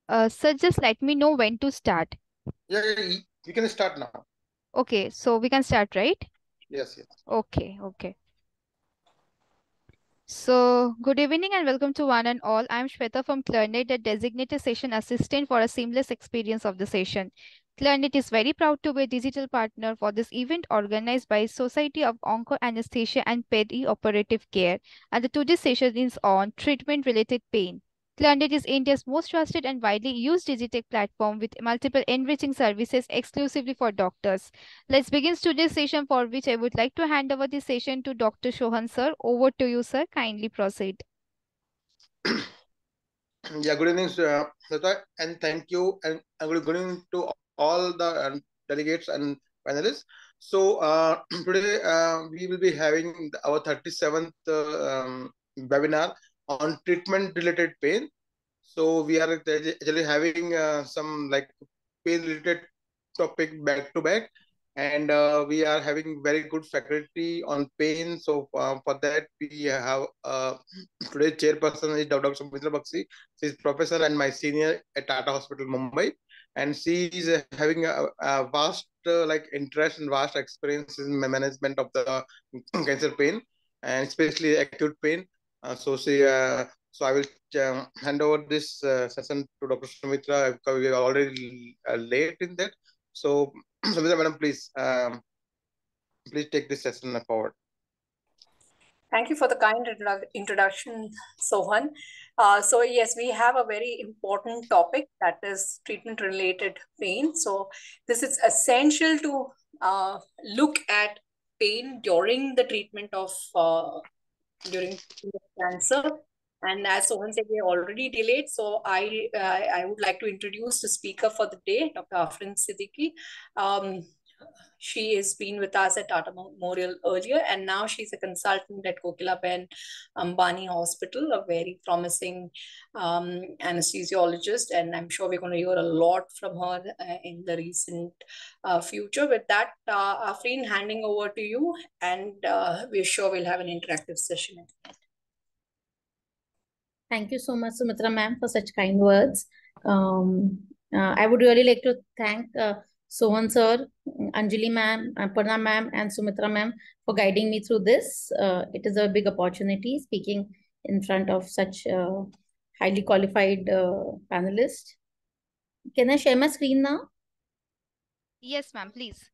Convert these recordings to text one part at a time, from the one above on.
Sir, just let me know when to start. Yeah, you can start now. Okay, so we can start, right? Yes, yes. Okay, okay. So, good evening and welcome to one and all. I'm Shweta from Clarnet, the designated session assistant for a seamless experience of the session. Clarnet is very proud to be a digital partner for this event organized by Society of Onco Anesthesia and Peri-Operative Care. And the today's session is on treatment-related pain. Clarnet is India's most trusted and widely used digital platform with multiple enriching services exclusively for doctors. Let's begin today's session, for which I would like to hand over the session to Dr. Shohan sir. Over to you, sir. Kindly proceed. Yeah, good evening, Shweta, and thank you, and good evening to all the delegates and panelists. So today we will be having our 37th webinar on treatment-related pain. So we are actually having some like pain-related topic back to back, and we are having very good faculty on pain. So for that we have today's chairperson is Dr Sumitra Bakshi. She is professor and my senior at Tata Hospital Mumbai, and she is having a vast like interest and vast experience in management of the cancer pain, and especially acute pain. So I will hand over this session to Dr. Sumitra because we are already late in that. So, Sumitra, madam, please take this session forward. Thank you for the kind introduction, Sohan. So yes, we have a very important topic, that is treatment-related pain. So this is essential to look at pain during the treatment of during cancer. And as Sohan said, we are already delayed. So I would like to introduce the speaker for the day, Dr. Aafreen Siddiqui. She has been with us at Tata Memorial earlier, and now she's a consultant at Kokilaben Ambani Hospital, a very promising anesthesiologist, and I'm sure we're going to hear a lot from her in the recent future. With that, Aafreen, handing over to you, and we're sure we'll have an interactive session at the end. Thank you so much, Sumitra ma'am, for such kind words. I would really like to thank Sohan sir, Anjali ma'am, Aparna ma'am, and Sumitra ma'am for guiding me through this. It is a big opportunity speaking in front of such highly qualified panelists. Can I share my screen now? Yes, ma'am, please.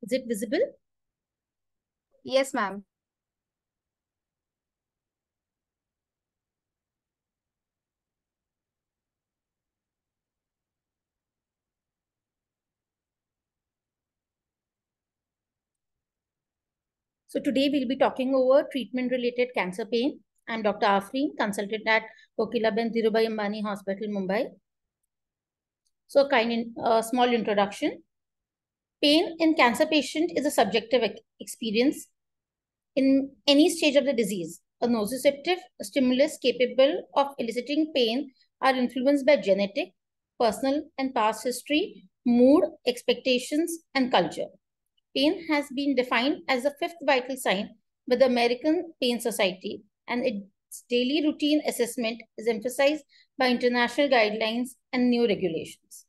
Is it visible? Yes, ma'am. So today we'll be talking over treatment-related cancer pain. I'm Dr. Aafreen, consultant at Kokilaben Dhirubhai Ambani Hospital, Mumbai. So small introduction. Pain in cancer patient is a subjective experience in any stage of the disease. A nociceptive stimulus capable of eliciting pain are influenced by genetic, personal and past history, mood, expectations, and culture. Pain has been defined as the fifth vital sign by the American Pain Society, and its daily routine assessment is emphasized by international guidelines and new regulations.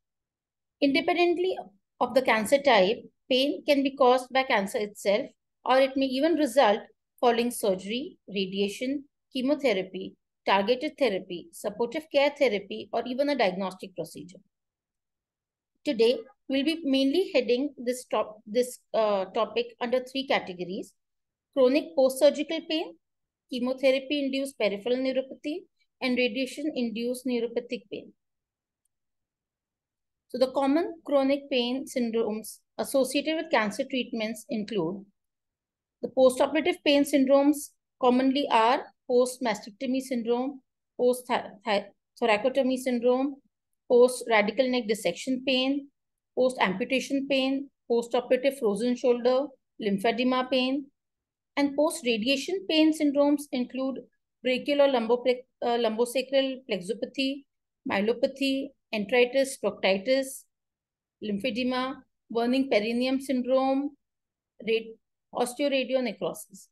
Independently of the cancer type, pain can be caused by cancer itself, or it may even result following surgery, radiation, chemotherapy, targeted therapy, supportive care therapy, or even a diagnostic procedure. Today, we'll be mainly heading this topic under three categories: chronic post-surgical pain, chemotherapy-induced peripheral neuropathy, and radiation-induced neuropathic pain. So the common chronic pain syndromes associated with cancer treatments include the postoperative pain syndromes commonly are post-mastectomy syndrome, post-thoracotomy syndrome, post-radical neck dissection pain, post-amputation pain, post-operative frozen shoulder, lymphedema pain. And post-radiation pain syndromes include brachial or lumbosacral plexopathy, myelopathy, enteritis, proctitis, lymphedema, burning perineum syndrome, osteoradionecrosis.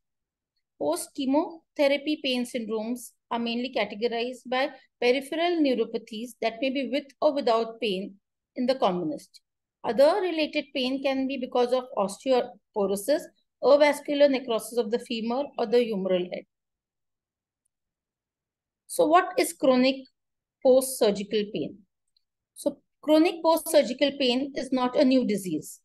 Post-chemotherapy pain syndromes are mainly categorized by peripheral neuropathies that may be with or without pain in the commonest. Other related pain can be because of osteoporosis, avascular necrosis of the femur or the humeral head. So what is chronic post-surgical pain? So chronic post-surgical pain is not a new disease.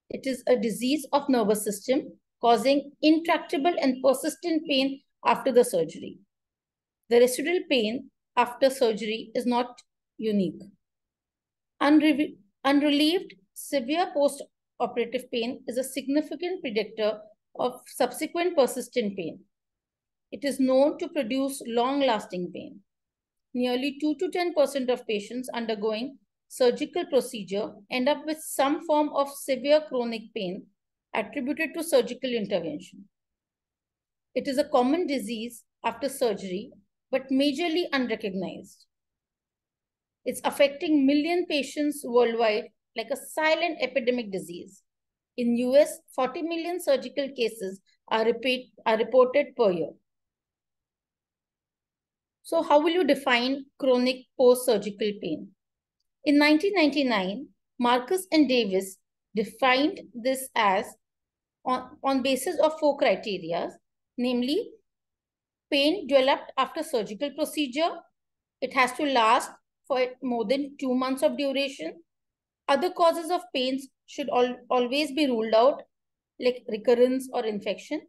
It is a disease of nervous system causing intractable and persistent pain after the surgery. The residual pain after surgery is not unique. Unrelieved severe post-operative pain is a significant predictor of subsequent persistent pain. It is known to produce long-lasting pain. Nearly 2 to 10% of patients undergoing surgical procedure end up with some form of severe chronic pain attributed to surgical intervention. It is a common disease after surgery, but majorly unrecognized. It's affecting million patients worldwide like a silent epidemic disease. In US, 40 million surgical cases are reported per year. So how will you define chronic post-surgical pain? In 1999, Marcus and Davis defined this as on basis of 4 criteria, namely pain developed after surgical procedure. It has to last for more than 2 months of duration. Other causes of pains should always be ruled out, like recurrence or infection.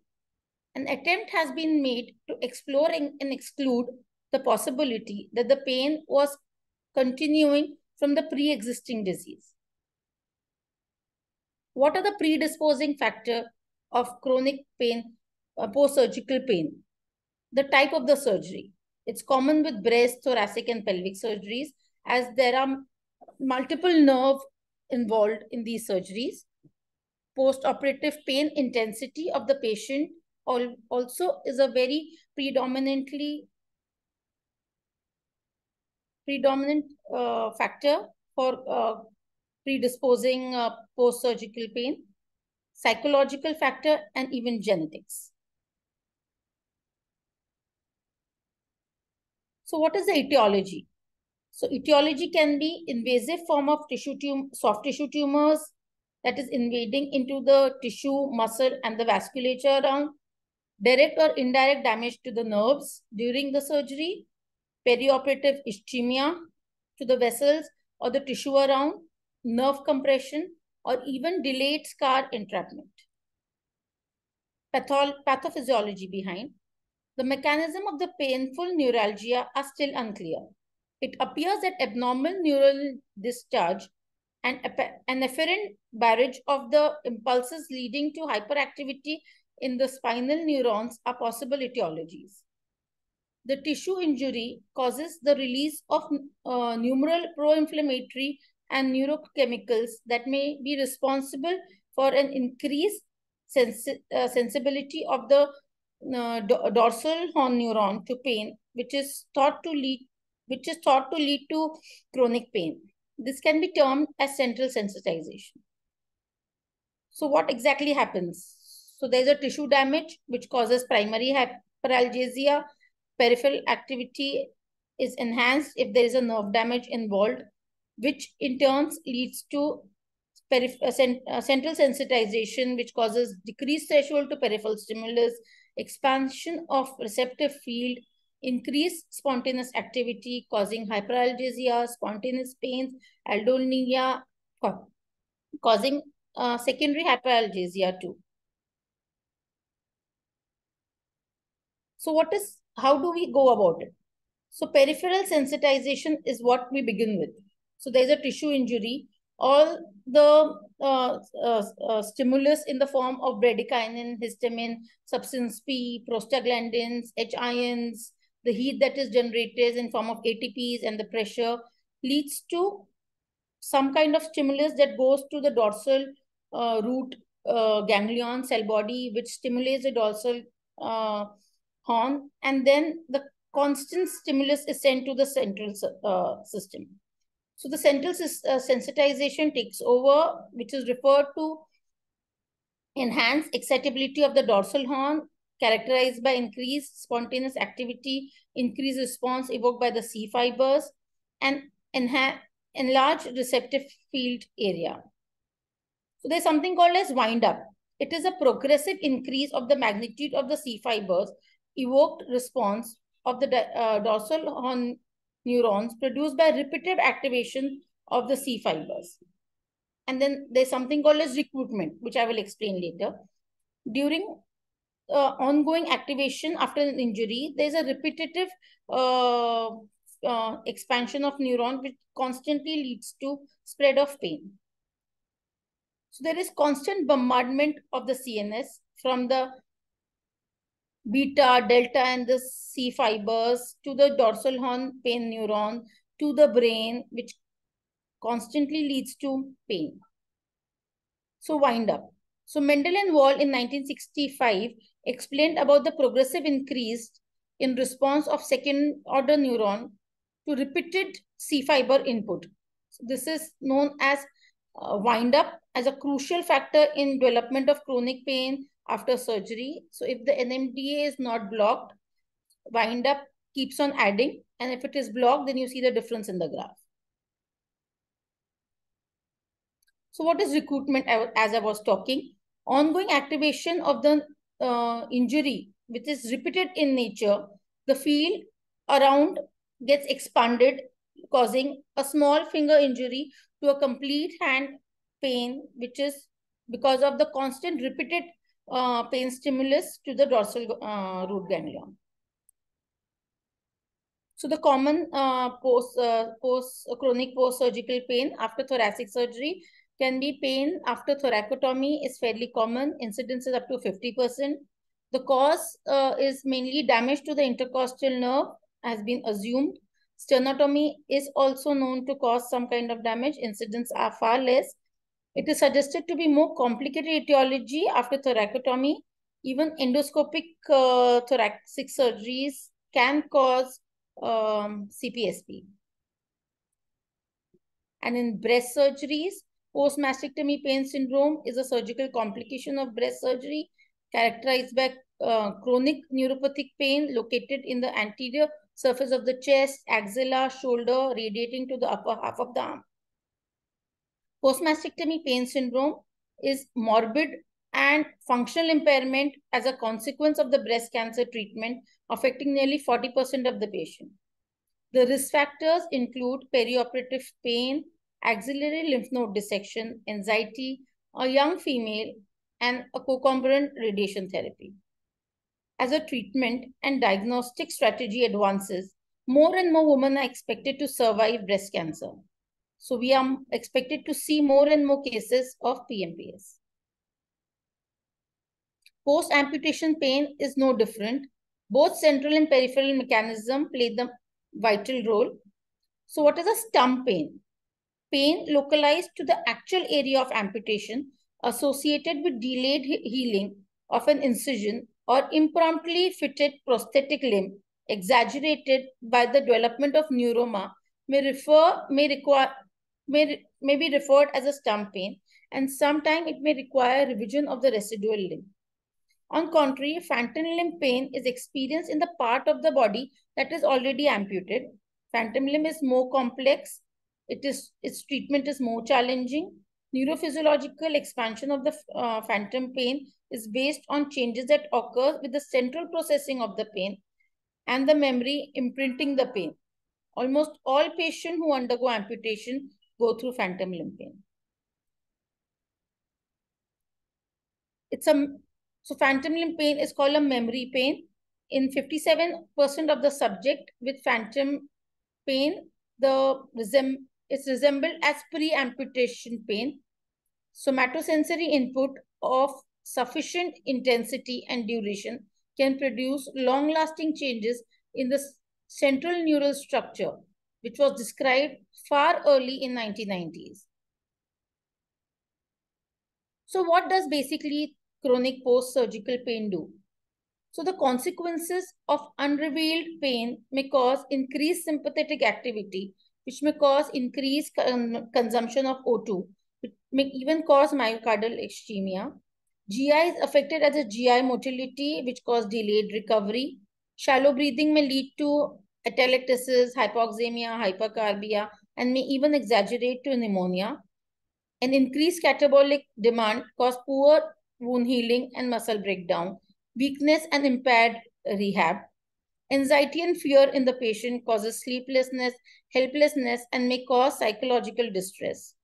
An attempt has been made to explore and exclude the possibility that the pain was continuing from the pre-existing disease. What are the predisposing factors of chronic pain, post-surgical pain? The type of the surgery. It's common with breast, thoracic, and pelvic surgeries, as there are multiple nerves involved in these surgeries. Post-operative pain intensity of the patient also is a very predominant factor for predisposing post-surgical pain, psychological factor, and even genetics. So what is the etiology? So etiology can be invasive form of soft tissue tumors that is invading into the tissue, muscle, and the vasculature around, direct or indirect damage to the nerves during the surgery, perioperative ischemia to the vessels or the tissue around, nerve compression, or even delayed scar entrapment. Pathophysiology behind. The mechanism of the painful neuralgia are still unclear. It appears that abnormal neural discharge and an afferent barrage of the impulses leading to hyperactivity in the spinal neurons are possible etiologies. The tissue injury causes the release of numerous pro-inflammatory and neurochemicals that may be responsible for an increased sensibility of the dorsal horn neuron to pain, which is thought to lead to chronic pain. This can be termed as central sensitization. So what exactly happens? So there's a tissue damage which causes primary hyperalgesia. Peripheral activity is enhanced if there is a nerve damage involved, which in turn leads to central sensitization, which causes decreased threshold to peripheral stimulus, expansion of receptive field, increased spontaneous activity causing hyperalgesia, spontaneous pains, aldolia, causing secondary hyperalgesia too. So how do we go about it? So peripheral sensitization is what we begin with. So there's a tissue injury. All the stimulus in the form of bradykinin, histamine, substance P, prostaglandins, H-ions, the heat that is generated in form of ATPs and the pressure leads to some kind of stimulus that goes to the dorsal root ganglion cell body, which stimulates the dorsal horn, and then the constant stimulus is sent to the central system. So the central sensitization takes over, which is referred to enhanced excitability of the dorsal horn, characterized by increased spontaneous activity, increased response evoked by the C fibers, and enlarged receptive field area. So there's something called as wind up. It is a progressive increase of the magnitude of the C fibers evoked response of the dorsal horn neurons produced by repetitive activation of the C fibers. And then there's something called as recruitment, which I will explain later. During ongoing activation after an injury, there's a repetitive expansion of neuron, which constantly leads to spread of pain. So there is constant bombardment of the CNS from the beta, delta, and the C fibers to the dorsal horn pain neuron to the brain, which constantly leads to pain. So wind up. So Mendel and Wall in 1965 explained about the progressive increase in response of second order neuron to repeated C fiber input. So this is known as wind up as a crucial factor in development of chronic pain after surgery. So if the NMDA is not blocked, wind up keeps on adding, and if it is blocked, then you see the difference in the graph. So what is recruitment? As I was talking, ongoing activation of the injury, which is repeated in nature, the field around gets expanded, causing a small finger injury to a complete hand pain, which is because of the constant repeated pain stimulus to the dorsal root ganglion. So the common chronic post-surgical pain after thoracic surgery can be pain after thoracotomy is fairly common. Incidence is up to 50%. The cause is mainly damage to the intercostal nerve, has been assumed. Sternotomy is also known to cause some kind of damage. Incidents are far less. It is suggested to be more complicated etiology after thoracotomy. Even endoscopic thoracic surgeries can cause CPSP. And in breast surgeries, post-mastectomy pain syndrome is a surgical complication of breast surgery characterized by chronic neuropathic pain located in the anterior surface of the chest, axilla, shoulder, radiating to the upper half of the arm. Post-mastectomy pain syndrome is morbid and functional impairment as a consequence of the breast cancer treatment, affecting nearly 40% of the patient. The risk factors include perioperative pain, axillary lymph node dissection, anxiety, a young female, and a concomitant radiation therapy. As a treatment and diagnostic strategy advances, more and more women are expected to survive breast cancer. So we are expected to see more and more cases of PMPS. Post-amputation pain is no different. Both central and peripheral mechanism play the vital role. So what is a stump pain? Pain localized to the actual area of amputation associated with delayed healing of an incision or impromptu fitted prosthetic limb exaggerated by the development of neuroma may be referred as a stump pain, and sometimes it may require revision of the residual limb. On contrary, phantom limb pain is experienced in the part of the body that is already amputated. Phantom limb is more complex. Its treatment is more challenging. Neurophysiological expansion of the phantom pain is based on changes that occur with the central processing of the pain and the memory imprinting the pain. Almost all patients who undergo amputation go through phantom limb pain. So phantom limb pain is called a memory pain. In 57% of the subject with phantom pain, it's resembled as pre-amputation pain. Somatosensory input of sufficient intensity and duration can produce long-lasting changes in the central neural structure, which was described far early in 1990s. So what does basically chronic post-surgical pain do? So the consequences of unrevealed pain may cause increased sympathetic activity, which may cause increased consumption of O2, which may even cause myocardial ischemia. GI is affected as a GI motility, which cause delayed recovery. Shallow breathing may lead to atelectasis, hypoxemia, hypercarbia, and may even exaggerate to pneumonia. An increased catabolic demand cause poor wound healing and muscle breakdown, weakness and impaired rehab. Anxiety and fear in the patient causes sleeplessness, helplessness, and may cause psychological distress.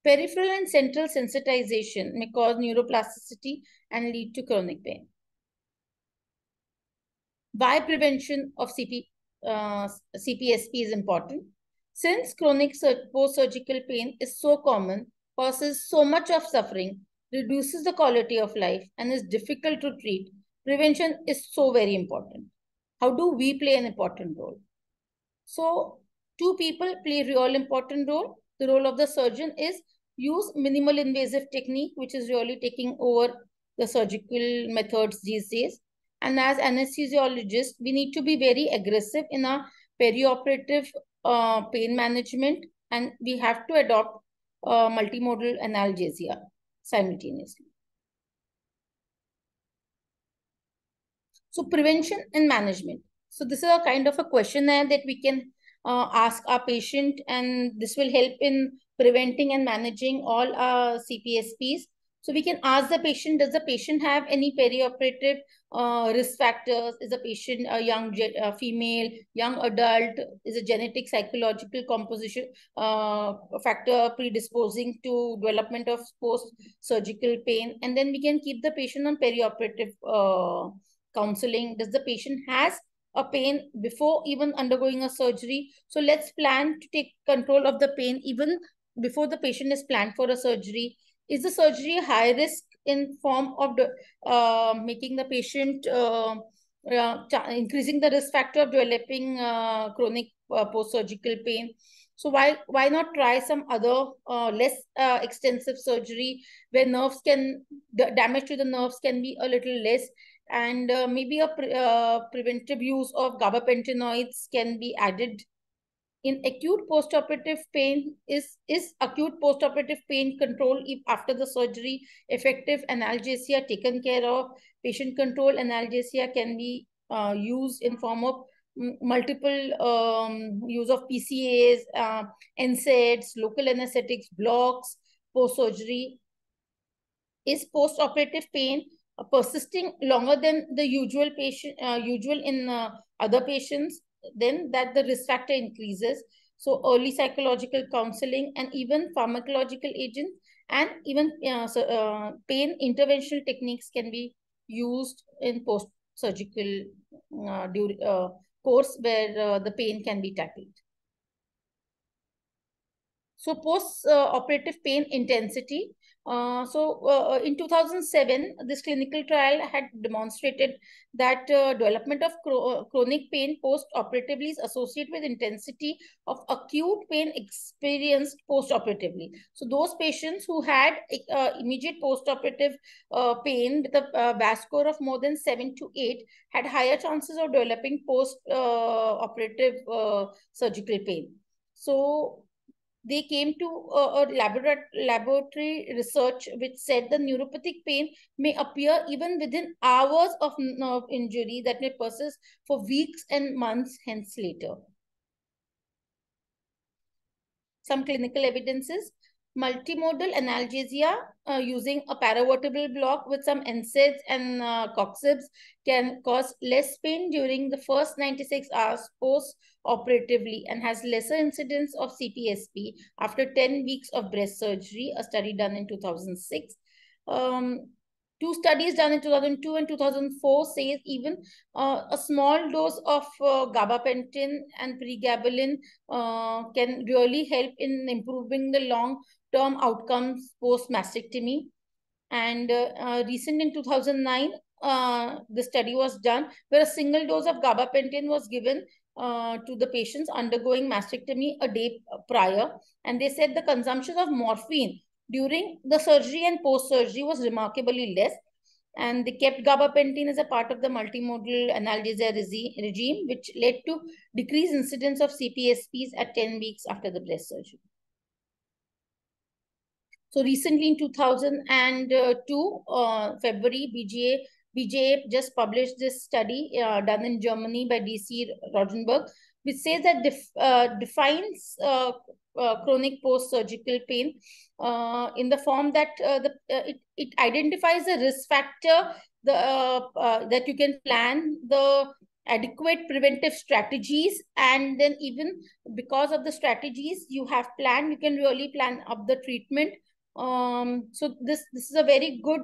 Peripheral and central sensitization may cause neuroplasticity and lead to chronic pain. Why prevention of CPSP is important? Since chronic post-surgical pain is so common, causes so much of suffering, reduces the quality of life, and is difficult to treat, prevention is so very important. How do we play an important role? So, two people play a real important role. The role of the surgeon is use minimal invasive technique, which is really taking over the surgical methods these days. And as anesthesiologists, we need to be very aggressive in our perioperative pain management, and we have to adopt multimodal analgesia simultaneously. So prevention and management. So this is a kind of a questionnaire that we can ask our patient, and this will help in preventing and managing all our CPSPs. So we can ask the patient, does the patient have any perioperative risk factors? Is the patient a young female, young adult? Is a genetic, psychological composition factor predisposing to development of post-surgical pain? And then we can keep the patient on perioperative counseling. Does the patient has a pain before even undergoing a surgery? So let's plan to take control of the pain even before the patient is planned for a surgery. Is the surgery high risk in form of the, making the patient increasing the risk factor of developing chronic post-surgical pain? So why not try some other less extensive surgery where nerves can, the damage to the nerves can be a little less, and maybe a preventive use of gabapentinoids can be added. In acute postoperative pain, is acute postoperative pain control if after the surgery, effective analgesia taken care of? Patient control analgesia can be used in form of multiple use of PCAs, NSAIDs, local anesthetics, blocks, post-surgery. Is post-operative pain persisting longer than the usual in other patients? Then that the risk factor increases. So early psychological counseling and even pharmacological agents and even pain interventional techniques can be used in post-surgical course where the pain can be tackled. So post-operative pain intensity. In 2007, this clinical trial had demonstrated that development of chronic pain post-operatively is associated with intensity of acute pain experienced post-operatively. So those patients who had immediate post-operative pain with a VAS score of more than 7 to 8 had higher chances of developing post-operative surgical pain. So they came to a laboratory research which said the neuropathic pain may appear even within hours of nerve injury that may persist for weeks and months hence later. Some clinical evidences. Multimodal analgesia using a paravertebral block with some NSAIDs and coxibs can cause less pain during the first 96 hours post-operatively and has lesser incidence of CPSP after 10 weeks of breast surgery, a study done in 2006. Two studies done in 2002 and 2004 says even a small dose of gabapentin and pregabalin can really help in improving the long-term outcomes post-mastectomy. And recent in 2009, the study was done where a single dose of gabapentin was given to the patients undergoing mastectomy a day prior. And they said the consumption of morphine during the surgery and post-surgery was remarkably less, and they kept gabapentin as a part of the multimodal analgesia regime, which led to decreased incidence of CPSPs at 10 weeks after the breast surgery. So recently in 2002, February, BJA just published this study done in Germany by DC Rodenberg, which says that defines chronic post-surgical pain in the form that it identifies a risk factor that you can plan the adequate preventive strategies, and then even because of the strategies you have planned, you can really plan up the treatment. So this is a very good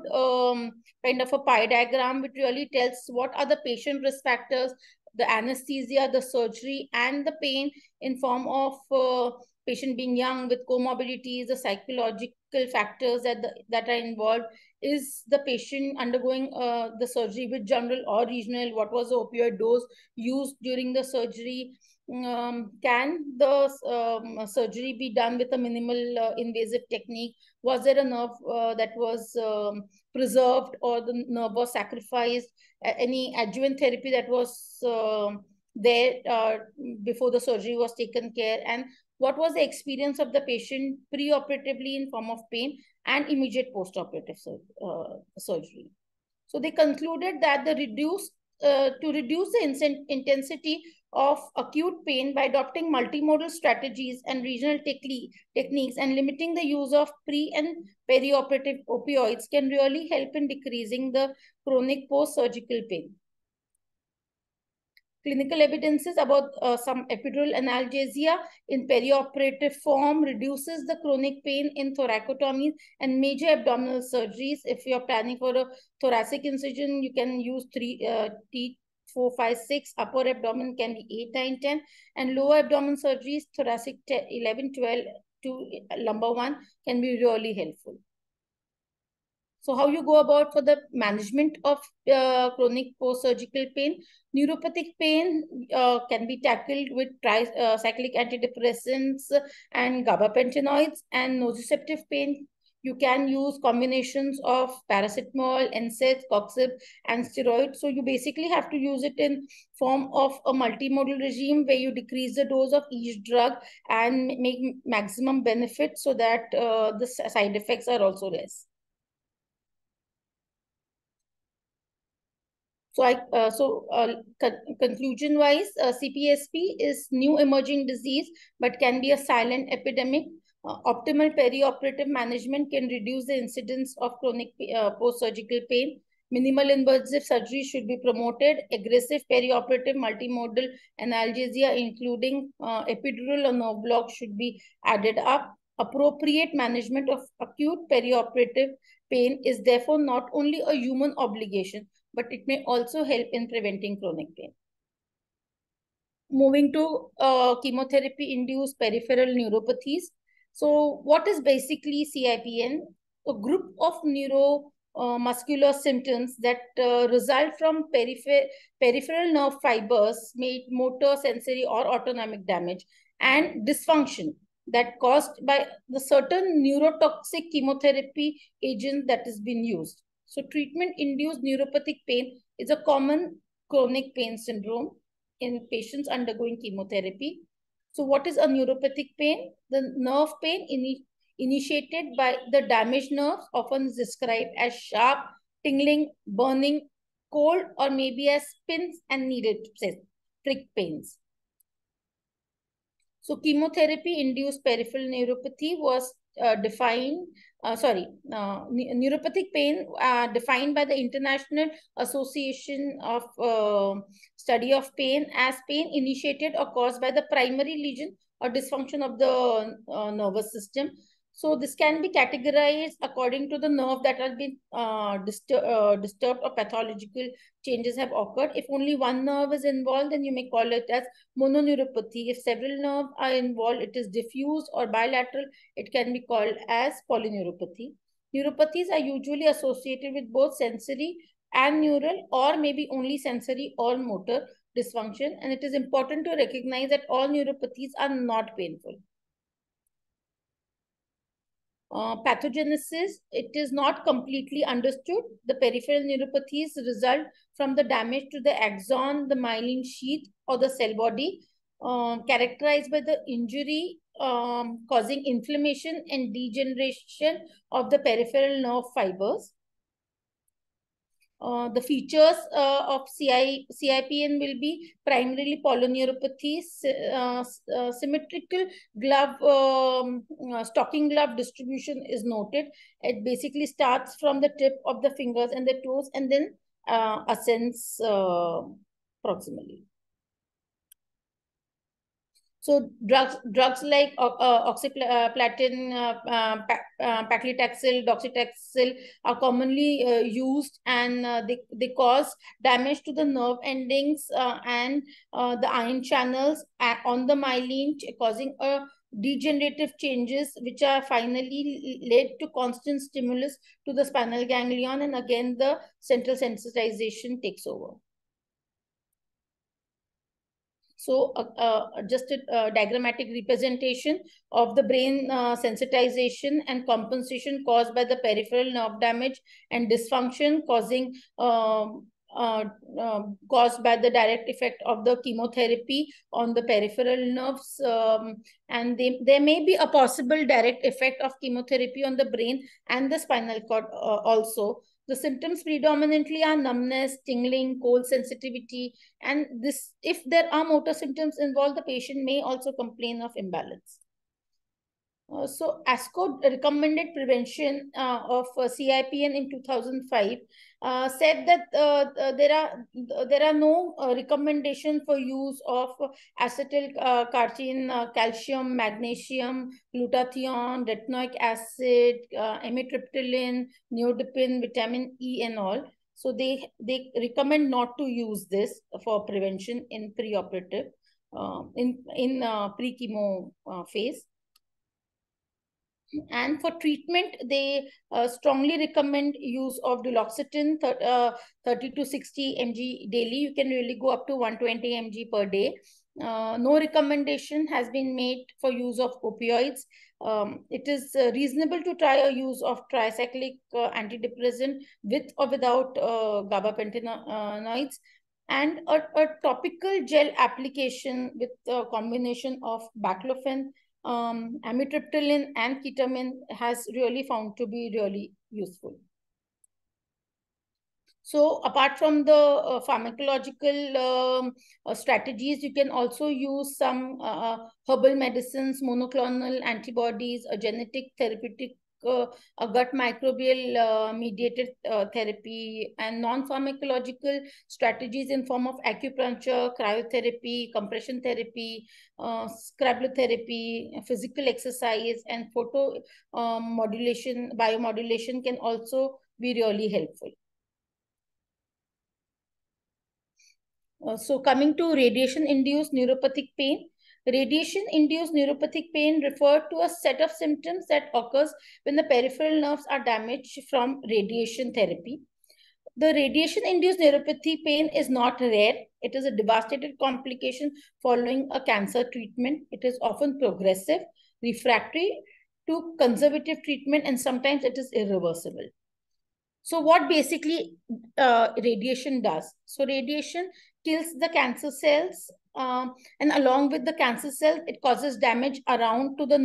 kind of a pie diagram, which really tells what are the patient risk factors, the anesthesia, the surgery, and the pain in form of patient being young with comorbidities, the psychological factors that are involved. Is the patient undergoing the surgery with general or regional? What was the opioid dose used during the surgery? Can the surgery be done with a minimal invasive technique? Was there a nerve that was preserved, or the nerve was sacrificed? Any adjuvant therapy that was there before the surgery was taken care? And what was the experience of the patient pre-operatively in form of pain and immediate post-operative surgery? So they concluded that to reduce the intensity of acute pain by adopting multimodal strategies and regional techniques and limiting the use of pre and perioperative opioids can really help in decreasing the chronic post-surgical pain. Clinical evidences about some epidural analgesia in perioperative form reduces the chronic pain in thoracotomies and major abdominal surgeries. If you're planning for a thoracic incision, you can use 3 4 5 6. Upper abdomen can be 8 9 10, and lower abdomen surgeries, thoracic 11 12 to lumbar 1, can be really helpful. So how you go about for the management of chronic post-surgical pain? Neuropathic pain can be tackled with cyclic antidepressants and gabapentinoids, and nociceptive pain, you can use combinations of paracetamol, NSAIDs, Coxib, and steroids. So you basically have to use it in form of a multimodal regime where you decrease the dose of each drug and make maximum benefit so that the side effects are also less. So conclusion-wise, CPSP is new emerging disease, but can be a silent epidemic. Optimal perioperative management can reduce the incidence of chronic post-surgical pain. Minimal invasive surgery should be promoted. Aggressive perioperative multimodal analgesia, including epidural or nerve block, should be added up. Appropriate management of acute perioperative pain is therefore not only a human obligation, but it may also help in preventing chronic pain. Moving to chemotherapy-induced peripheral neuropathies. So what is basically CIPN? A group of neuromuscular symptoms that result from peripheral nerve fibers made motor, sensory, or autonomic damage and dysfunction that caused by the certain neurotoxic chemotherapy agent that has been used. So treatment-induced neuropathic pain is a common chronic pain syndrome in patients undergoing chemotherapy. So what is a neuropathic pain? The nerve pain initiated by the damaged nerves often is described as sharp, tingling, burning, cold, or maybe as pins and needle prick pains. So chemotherapy-induced peripheral neuropathy was neuropathic pain defined by the International Association of Study of Pain as pain initiated or caused by the primary lesion or dysfunction of the nervous system. So this can be categorized according to the nerve that has been disturbed or pathological changes have occurred. If only one nerve is involved, then you may call it as mononeuropathy. If several nerves are involved, it is diffuse or bilateral. It can be called as polyneuropathy. Neuropathies are usually associated with both sensory and neural, or maybe only sensory or motor dysfunction. And it is important to recognize that all neuropathies are not painful. Pathogenesis, it is not completely understood. The peripheral neuropathies result from the damage to the axon, the myelin sheath, or the cell body, characterized by the injury causing inflammation and degeneration of the peripheral nerve fibers. The features of CIPN will be primarily polyneuropathy, symmetrical glove, stocking glove distribution is noted. It basically starts from the tip of the fingers and the toes and then ascends proximally. So drugs like oxyplatin, paclitaxel, doxycycline are commonly used, and they cause damage to the nerve endings and the ion channels on the myelin, causing degenerative changes, which are finally led to constant stimulus to the spinal ganglion, and again the central sensitization takes over. So just a diagrammatic representation of the brain sensitization and compensation caused by the peripheral nerve damage and dysfunction causing caused by the direct effect of the chemotherapy on the peripheral nerves. And there may be a possible direct effect of chemotherapy on the brain and the spinal cord also. The symptoms predominantly are numbness, tingling, cold sensitivity, and this, if there are motor symptoms involved, the patient may also complain of imbalance. So ASCO recommended prevention of CIPN in 2005 said that there are no recommendation for use of acetylcarnitine, calcium, magnesium, glutathione, retinoic acid, amitriptyline, neodipine, vitamin E, and all. So they recommend not to use this for prevention in preoperative, in pre-chemo phase. And for treatment, they strongly recommend use of duloxetine, 30 to 60 mg daily. You can really go up to 120 mg per day. No recommendation has been made for use of opioids. It is reasonable to try a use of tricyclic antidepressant with or without gabapentinoids, and a topical gel application with a combination of baclofen, amitriptyline, and ketamine has really found to be really useful. So apart from the pharmacological strategies, you can also use some herbal medicines, monoclonal antibodies, a genetic therapeutic, a gut microbial mediated therapy, and non-pharmacological strategies in form of acupuncture, cryotherapy, compression therapy, scrabblotherapy, physical exercise, and photo modulation, biomodulation can also be really helpful. So coming to radiation-induced neuropathic pain. Radiation-induced neuropathic pain refer to a set of symptoms that occurs when the peripheral nerves are damaged from radiation therapy. The radiation-induced neuropathy pain is not rare. It is a devastating complication following a cancer treatment. It is often progressive, refractory to conservative treatment, and sometimes it is irreversible. So what basically radiation does? So radiation kills the cancer cells, and along with the cancer cells, it causes damage around to the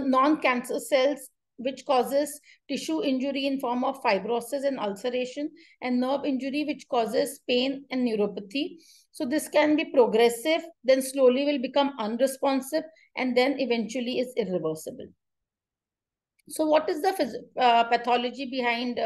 non-cancer cells, which causes tissue injury in form of fibrosis and ulceration, and nerve injury, which causes pain and neuropathy. So this can be progressive, then slowly will become unresponsive, and then eventually is irreversible. So what is the pathology behind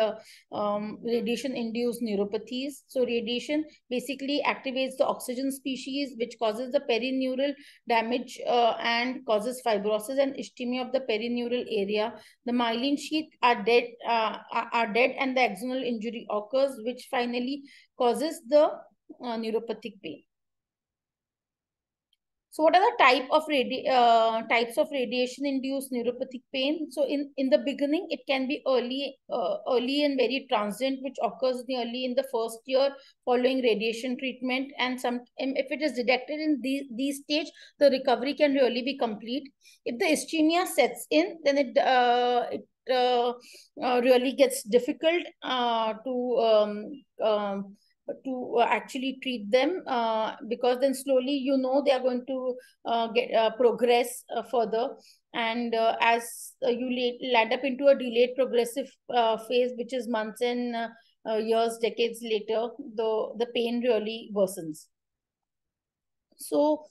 radiation-induced neuropathies? So radiation basically activates the oxygen species, which causes the perineural damage and causes fibrosis and ischemia of the perineural area. The myelin sheath are dead, and the axonal injury occurs, which finally causes the neuropathic pain. So what are the types of radiation-induced neuropathic pain? So in the beginning, it can be early and very transient, which occurs early in the first year following radiation treatment. And if it is detected in these stage, the recovery can really be complete. If the ischemia sets in, then it really gets difficult to actually treat them, because then slowly they are going to progress further, and as you land up into a delayed progressive phase, which is months and years, decades later, the pain really worsens. So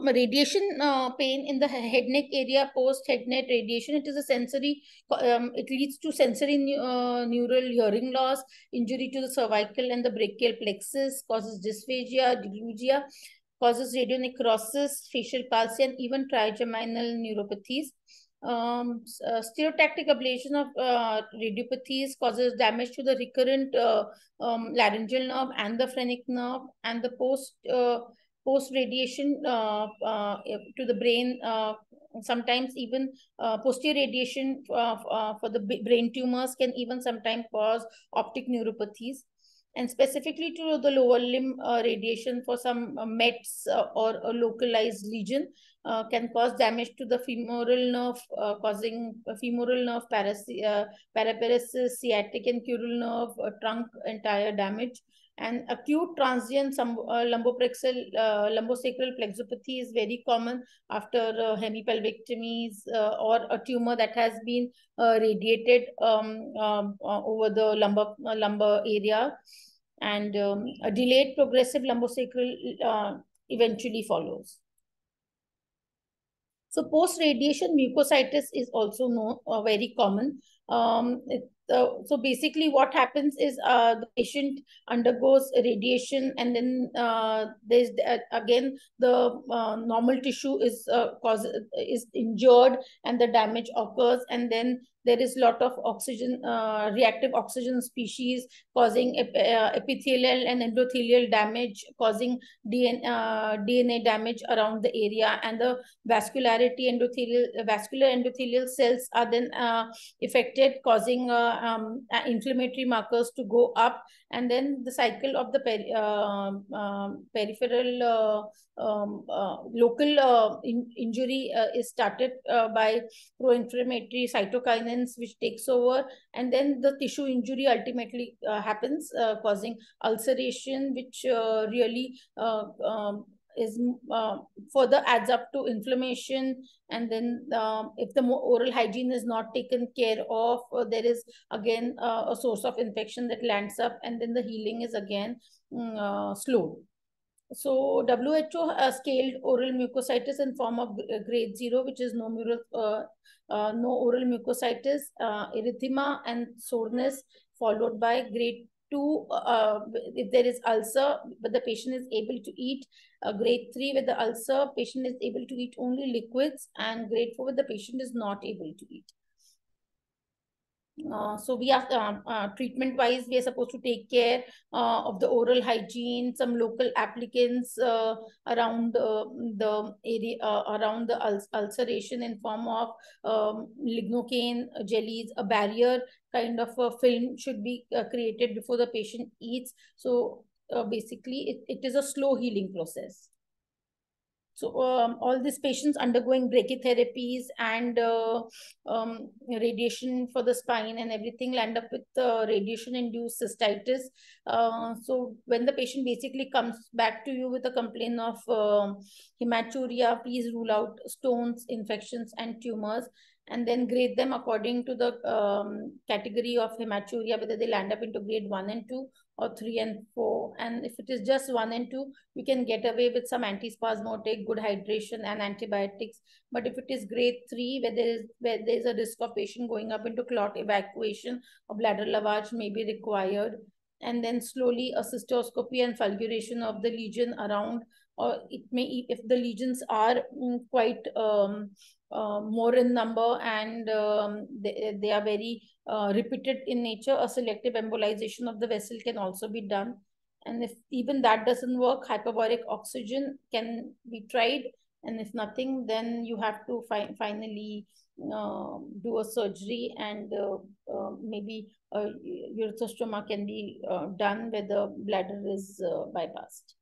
radiation pain in the head neck area post head neck radiation, it is a sensory, it leads to sensory neural hearing loss, injury to the cervical and the brachial plexus, causes dysphagia, dysgeusia, causes radionecrosis, facial palsy, and even trigeminal neuropathies. Stereotactic ablation of radiopathies causes damage to the recurrent laryngeal nerve and the phrenic nerve, and the post radiation to the brain, sometimes even posterior radiation for the brain tumors can even sometimes cause optic neuropathies. And specifically to the lower limb, radiation for some METs or a localized lesion can cause damage to the femoral nerve, causing femoral nerve paraparesis, sciatic and cural nerve, trunk entire damage. And acute transient lumbosacral plexopathy is very common after hemipelvectomies or a tumor that has been radiated over the lumbar area, and a delayed progressive lumbosacral eventually follows. So post-radiation mucositis is also very common. So basically what happens is the patient undergoes radiation, and then there's again the normal tissue is injured and the damage occurs, and then there is a lot of oxygen, reactive oxygen species causing epithelial and endothelial damage, causing DNA damage around the area, and the vascular endothelial cells are then affected, causing inflammatory markers to go up, and then the cycle of the peripheral local injury is started by pro-inflammatory cytokinins, which takes over, and then the tissue injury ultimately happens, causing ulceration, which really is further adds up to inflammation. And then if the oral hygiene is not taken care of, there is again a source of infection that lands up, and then the healing is again slowed. So WHO scaled oral mucositis in form of grade 0, which is no oral mucositis, erythema and soreness, followed by grade 2 if there is ulcer but the patient is able to eat, grade 3 with the ulcer patient is able to eat only liquids, and grade 4 with the patient is not able to eat. So we are treatment wise, we are supposed to take care of the oral hygiene, some local applicants around the area, around the ulceration in form of lignocaine jellies. A barrier kind of a film should be created before the patient eats. So basically it is a slow healing process. So all these patients undergoing brachytherapies and radiation for the spine and everything land up with radiation-induced cystitis. So when the patient basically comes back to you with a complaint of hematuria, please rule out stones, infections, and tumors, and then grade them according to the category of hematuria, whether they land up into grade 1 and 2 or 3 and 4. And if it is just 1 and 2, you can get away with some antispasmodic, good hydration, and antibiotics. But if it is grade 3, where there is a risk of patient going up into clot, evacuation or bladder lavage may be required. And then slowly a cystoscopy and fulguration of the lesion around, or it may, if the lesions are quite more in number and they are very repeated in nature, a selective embolization of the vessel can also be done. And if even that doesn't work, hyperbaric oxygen can be tried, And if nothing, then you have to finally do a surgery, and maybe urethrostoma can be done where the bladder is bypassed.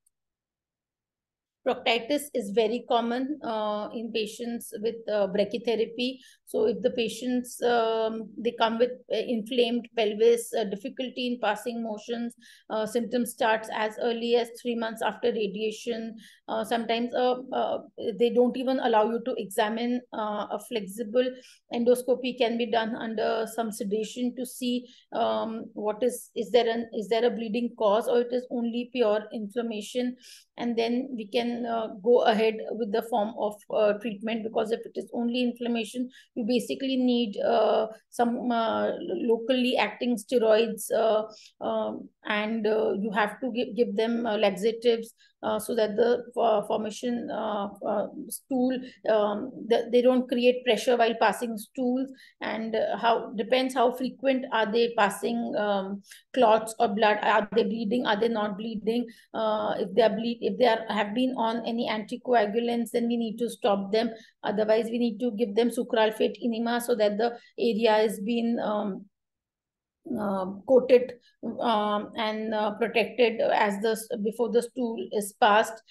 Proctitis is very common in patients with brachytherapy. So if the patients, they come with inflamed pelvis, difficulty in passing motions, symptoms starts as early as 3 months after radiation. Sometimes they don't even allow you to examine. A flexible endoscopy can be done under some sedation to see what is there a bleeding cause, or it is only pure inflammation, and then we can go ahead with the form of treatment. Because if it is only inflammation, you basically need some locally acting steroids, and you have to give them laxatives so that the formation stool, they don't create pressure while passing stools. And how depends how frequent are they passing clots or blood, are they bleeding, are they not bleeding. If they have been on any anticoagulants, then we need to stop them. Otherwise, we need to give them sucralfate enema so that the area is being coated and protected before the stool is passed.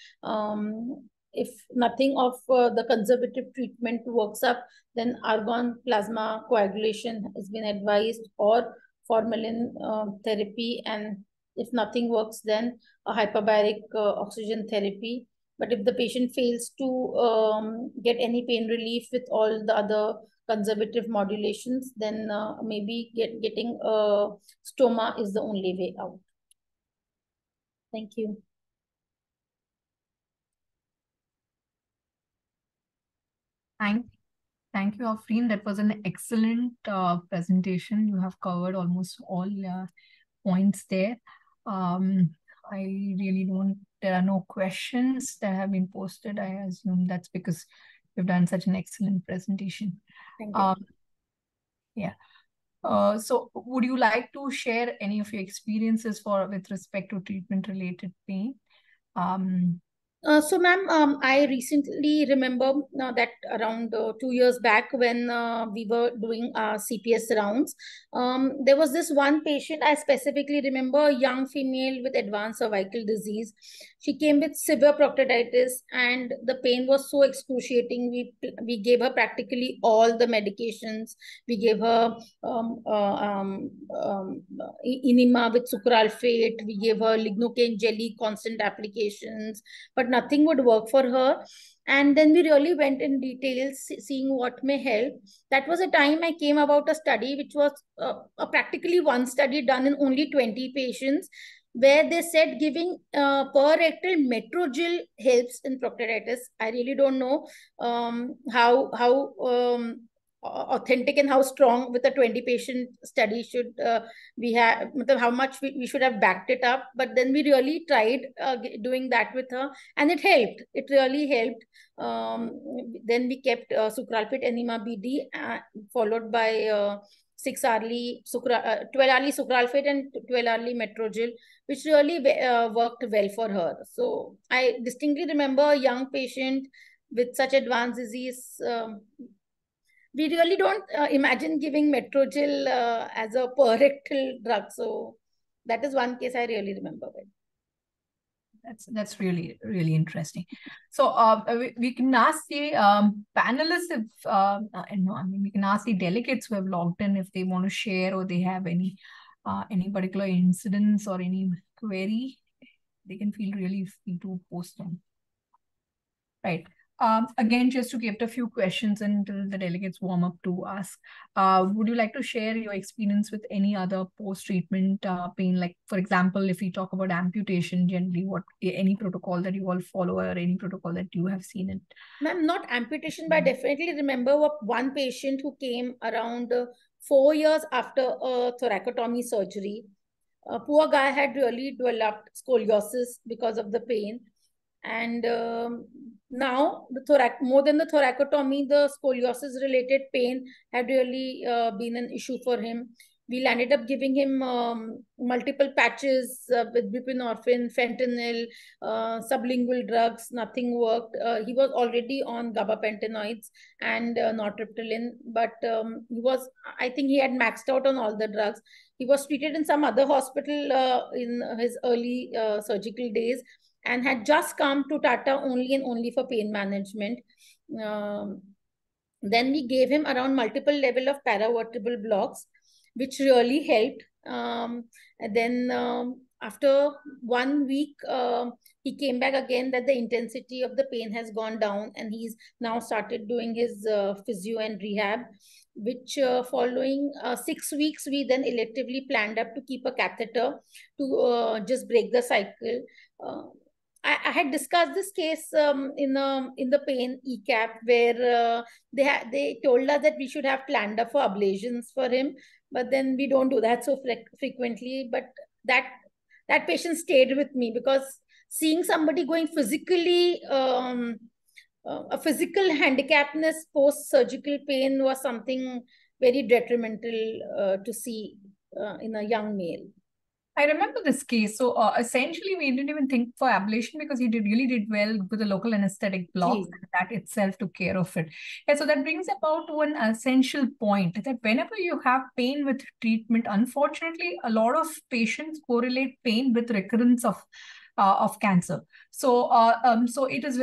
If nothing of the conservative treatment works up, then argon plasma coagulation has been advised, or formalin therapy. And if nothing works, then a hyperbaric oxygen therapy. But if the patient fails to get any pain relief with all the other conservative modulations, then maybe getting a stoma is the only way out. Thank you. Thank you, Aafreen. That was an excellent presentation. You have covered almost all points there. I really don't, there are no questions that have been posted. I assume that's because you've done such an excellent presentation. Thank you. Yeah. So would you like to share any of your experiences with respect to treatment-related pain? So, ma'am, I recently remember that around 2 years back, when we were doing our CPS rounds, there was this one patient. I specifically remember, a young female with advanced cervical disease. She came with severe proctitis, and the pain was so excruciating. We gave her practically all the medications. We gave her enema with sucralfate. We gave her lignocaine jelly, constant applications, but nothing would work for her. And then we really went in details, seeing what may help. That was a time I came about a study, which was a practically one study done in only 20 patients, where they said giving per rectal metrogel helps in proctitis. I really don't know how authentic and how strong with a 20 patient study should we have, how much we should have backed it up. But then we really tried doing that with her, and it helped. It really helped. Then we kept sucralfate enema BD, followed by 12-hourly sucralfate and 12-hourly metrogel, which really worked well for her. So I distinctly remember a young patient with such advanced disease. We really don't imagine giving metrogel as a per rectal drug. So that is one case I really remember well. That's really, really interesting. So we can ask the panelists if, we can ask the delegates who have logged in if they want to share, or they have any particular incidents or any query. They can feel really free to post them. Right. Again, just to give a few questions until the delegates warm up to ask, would you like to share your experience with any other post-treatment pain? Like, for example, if we talk about amputation, generally, any protocol that you all follow, or any protocol that you have seen it? Ma'am, not amputation, but I definitely remember one patient who came around 4 years after a thoracotomy surgery. A poor guy had really developed scoliosis because of the pain. And now more than the thoracotomy, the scoliosis related pain had really been an issue for him. We landed up giving him multiple patches with buprenorphine, fentanyl, sublingual drugs. Nothing worked. He was already on gabapentinoids and nortriptyline, but I think he had maxed out on all the drugs. He was treated in some other hospital in his early surgical days, and had just come to Tata only and only for pain management. Then we gave him around multiple level of paravertebral blocks, which really helped. And then after 1 week, he came back again that the intensity of the pain has gone down, and he's now started doing his physio and rehab, which following 6 weeks, we then electively planned up to keep a catheter to just break the cycle. I had discussed this case in the pain ECAP, where they told us that we should have planned up for ablations for him, but then we don't do that so frequently. But that patient stayed with me, because seeing somebody going physically a physical handicapness post surgical pain was something very detrimental to see in a young male. I remember this case. So essentially, we didn't even think for ablation because he really did well with the local anesthetic blocks, and that itself took care of it. And so that brings about one essential point, that whenever you have pain with treatment, unfortunately, a lot of patients correlate pain with recurrence of cancer. So so it is.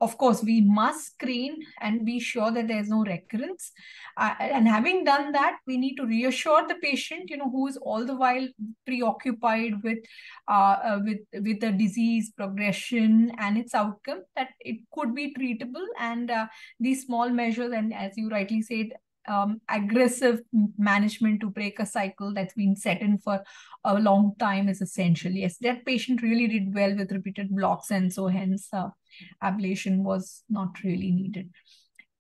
Of course, we must screen and be sure that there is no recurrence. And having done that, we need to reassure the patient, who is all the while preoccupied with the disease progression and its outcome, that it could be treatable. And these small measures, and as you rightly said, aggressive management to break a cycle that's been set in for a long time is essential. Yes, that patient really did well with repeated blocks, and so hence ablation was not really needed.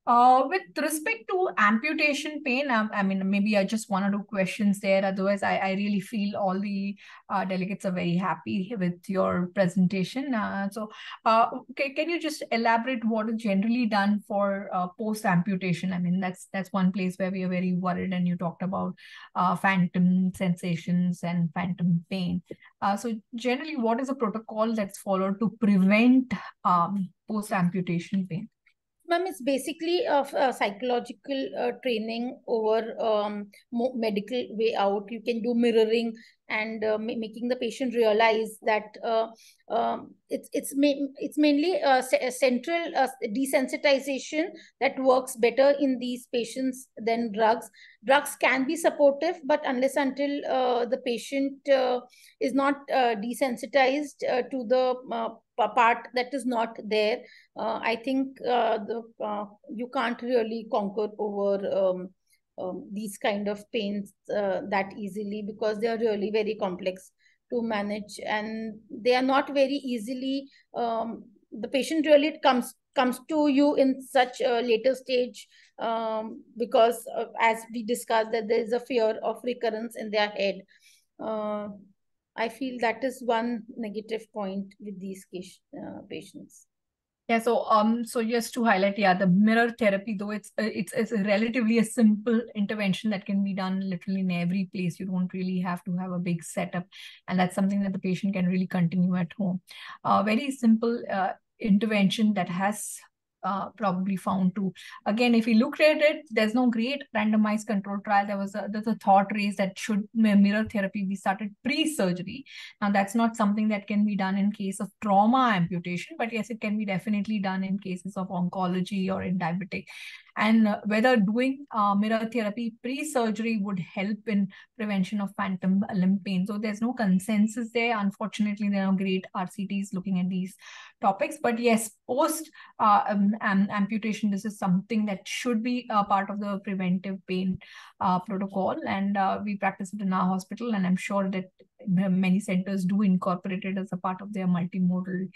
With respect to amputation pain, I mean, maybe I just 1 or 2 questions there. Otherwise, I really feel all the delegates are very happy with your presentation. Can you just elaborate what is generally done for post-amputation? I mean, that's one place where we are very worried, and you talked about phantom sensations and phantom pain. So generally, what is the protocol that's followed to prevent post-amputation pain? Ma'am, it's basically a psychological training over medical way out. You can do mirroring and making the patient realize that it's mainly a central desensitization that works better in these patients than drugs. Drugs can be supportive, but unless until the patient is not desensitized to the part that is not there, I think you can't really conquer over these kind of pains that easily, because they are really very complex to manage, and they are not very easily. The patient really comes to you in such a later stage, because as we discussed, that there is a fear of recurrence in their head. I feel that is one negative point with these patients. Yeah, so just to highlight, the mirror therapy, though it's relatively a simple intervention that can be done literally in every place. You don't really have to have a big setup, and that's something that the patient can really continue at home. Very simple intervention that has probably found to, again, if we look at it, there's no great randomized control trial. There's a thought raised that should mirror therapy be started pre-surgery. Now, that's not something that can be done in case of trauma amputation, but yes, it can be definitely done in cases of oncology or in diabetic. And whether doing mirror therapy pre-surgery would help in prevention of phantom limb pain. So there's no consensus there. Unfortunately, there are great RCTs looking at these topics. But yes, post amputation, this is something that should be a part of the preventive pain protocol. And we practice it in our hospital, and I'm sure that many centers do incorporate it as a part of their multimodal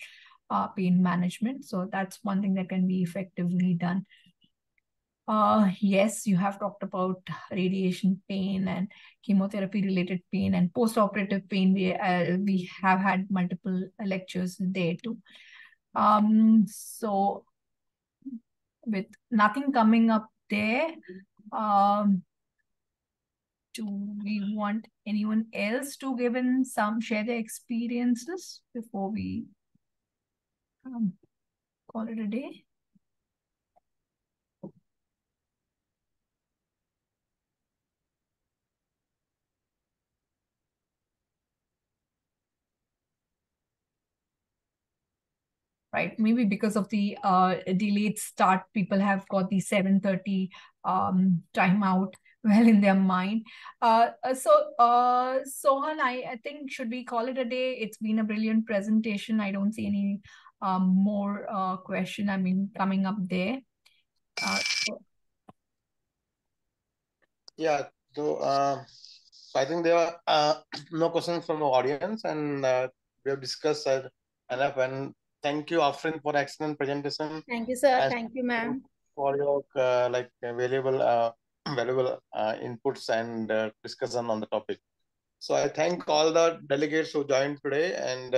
pain management. So that's one thing that can be effectively done. Yes, you have talked about radiation pain and chemotherapy related pain and post-operative pain. We have had multiple lectures there too. So with nothing coming up there, do we want anyone else to share their experiences before we call it a day? Right, maybe because of the delayed start, people have got the 7:30 time out well in their mind. Sohan, I think, should we call it a day? It's been a brilliant presentation. I don't see any more question, coming up there. Yeah, so I think there are no questions from the audience, and we have discussed enough. And thank you, Aafreen, for excellent presentation. Thank you, sir. Thank you, ma'am, for your valuable inputs and discussion on the topic. So I thank all the delegates who joined today, and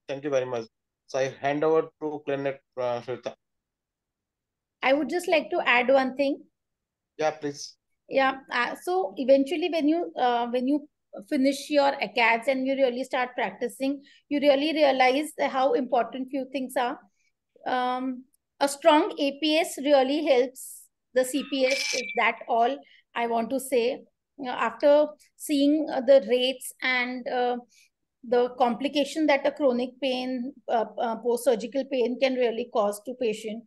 thank you very much. So I hand over to Clarinet Shweta. I would just like to add one thing. Yeah, please. Yeah. So eventually, when you finish your ACADS and you really start practicing, you really realize how important few things are. A strong APS really helps the CPS. Is that all I want to say? After seeing the rates and the complication that a chronic pain, post-surgical pain can really cause to patient,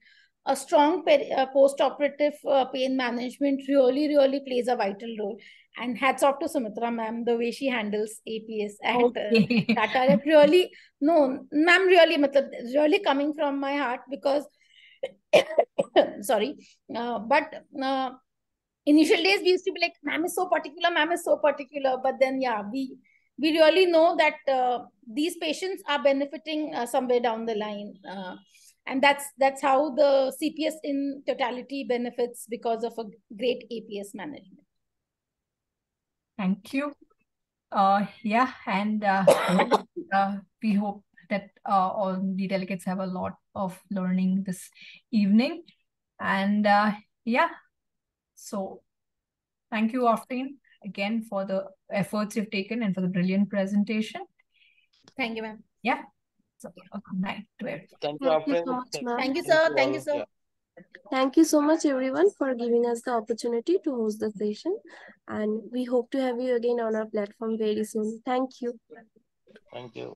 a strong post-operative pain management really plays a vital role. And hats off to Sumitra ma'am, the way she handles APS and data. Really, no, ma'am, really coming from my heart, because sorry, but initial days we used to be like, ma'am is so particular, but then yeah, we really know that these patients are benefiting somewhere down the line, and that's how the CPS in totality benefits because of a great APS management. Thank you. Yeah, and we hope that all the delegates have a lot of learning this evening. And yeah, so thank you, Aafreen, again for the efforts you've taken and for the brilliant presentation. Thank you, ma'am. Yeah. So good night to everyone. Thank you, Aafreen. So much, ma'am. Thank you, sir. Thank you, sir. Yeah. Thank you so much, everyone, for giving us the opportunity to host the session. And we hope to have you again on our platform very soon. Thank you. Thank you.